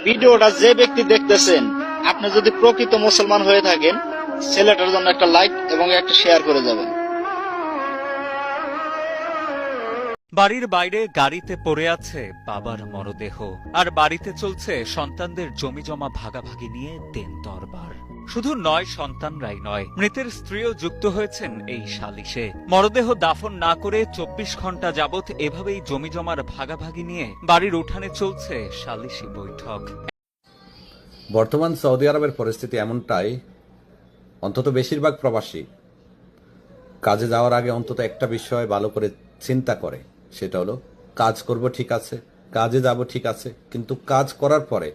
ভিডিওটা যে ব্যক্তি দেখতেছেন, আপনি যদি প্রকৃত মুসলমান হয়ে থাকেন, ছেলেটার জন্য একটা লাইক এবং একটা শেয়ার করে যাবেন। বাড়ির বাইরে গাড়িতে পড়ে আছে বাবার মরদেহ, আর বাড়িতে চলছে সন্তানদের জমিজমা ভাগাভাগি নিয়ে দেন দরবার। শুধু নয়, সন্তানরাই নয়, মৃতের স্ত্রীও যুক্ত হয়েছেন এই সালিশে। মরদেহ দাফন না করে 24 ঘন্টা যাবৎ এভাবেই জমিজমার ভাগাভাগি নিয়ে বাড়ির উঠানে চলছে সালিশি বৈঠক। বর্তমান সৌদি আরবের পরিস্থিতি এমনটাই, অন্তত বেশিরভাগ প্রবাসী কাজে যাওয়ার আগে অন্তত একটা বিষয় ভালো করে চিন্তা করে, সেটা হলো কাজ করব ঠিক আছে, কাজে যাব ঠিক আছে, কিন্তু কাজ করার পরে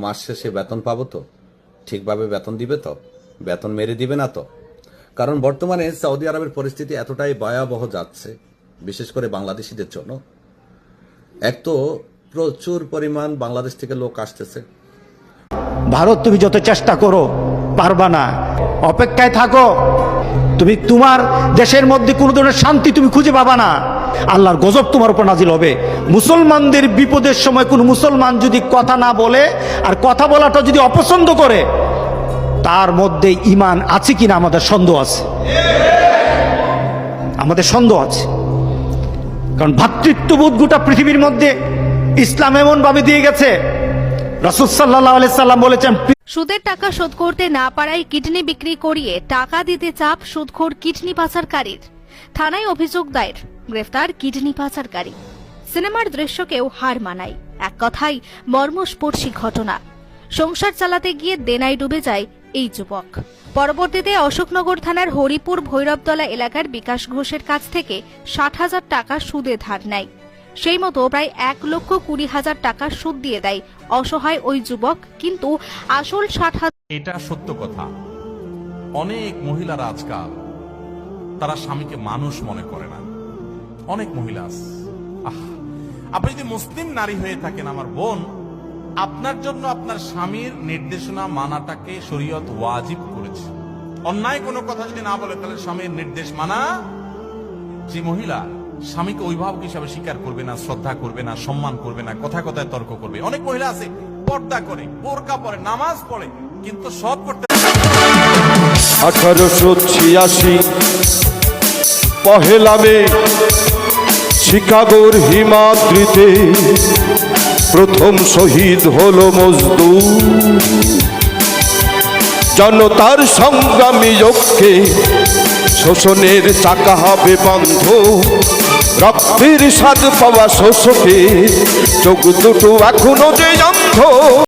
মাস শেষে বেতন পাবো তো? ঠিকভাবে বেতন দিবে তো? বেতন মেরে দিবে না তো? কারণ বর্তমানে সৌদি আরবের পরিস্থিতি এতটাই ভয়াবহ যাচ্ছে, বিশেষ করে বাংলাদেশিদের জন্য। এক তো প্রচুর পরিমাণ বাংলাদেশ থেকে লোক আসতেছে। ভারত, তুমি যত চেষ্টা করো পারবা না, অপেক্ষায় থাকো। তুমি তোমার দেশের মধ্যে কোনো ধরনের শান্তি তুমি খুঁজে পাবা না, আল্লাহর গজব তোমার উপর নাজিল হবে। মুসলমানদের বিপদের সময় কোন মুসলমান যদি কথা না বলে আর কথা বলাটা যদি অপছন্দ করে, তার মধ্যে ঈমান আছে কিনা আমাদের সন্দেহ আছে, আমাদের সন্দেহ আছে। কারণ ভ্রাতৃত্ববোধ গোটা পৃথিবীর মধ্যে ইসলাম এমন ভাবে দিয়ে গেছে। রাসূল সাল্লাল্লাহু আলাইহি সাল্লাম বলেছেন, সুদের টাকা শোধ করতে না পারায় কিডনি বিক্রি করিয়ে টাকা দিতে চাপ সুদখোর কিডনি পাচারকারীর। থানায় অভিযোগ দায়ের, গ্রেফতার কিডনি পাচারকারী। সিনেমার দৃশ্যকেও হার মানায়, এক কথায় মর্মস্পর্শী ঘটনা। সংসার চালাতে গিয়ে দেনায় ডুবে যায় এই যুবক। পরবর্তীতে অশোকনগর থানার হরিপুর ভৈরবতলা এলাকার বিকাশ ঘোষের কাছ থেকে 60,000 টাকা সুদে ধার নেয়। সেই মতো প্রায় 1,20,000 টাকা সুদ দিয়ে দেয় অসহায় ওই যুবক, কিন্তু আসল 60,000। এটা সত্য কথা। অনেক মহিলারা আজকাল তারা স্বামীকে মানুষ মনে করে না। অনেক মহিলা আছে। আপনি যদি মুসলিম নারী হয়ে থাকেন আমার বোন, আপনার জন্য আপনার স্বামীর নির্দেশনা মানাটাকে শরীয়ত ওয়াজিব করেছে। অন্যায় কোনো কথা যদি না বলে তাহলে স্বামীর নির্দেশ মানা। যে মহিলা স্বামীকে অভিভাবক হিসাবে স্বীকার করবে না, শ্রদ্ধা করবে না, সম্মান করবে না, কথা কথায় তর্ক করবে। অনেক মহিলা আছে পর্দা করে, বোরকা পরে, নামাজ পড়ে, কিন্তু সব করতে। 1886 পহেলা মে শিকাগোর হিমাদ্রিতে প্রথম শহীদ হলো মজদুর। জনতার সংগ্রামী ঐক্যে শোষণের চাকা হবে বন্ধ। রক্তের স্বাদ পাওয়া শোষকে চোখ দুটো এখনো যে অন্ধ।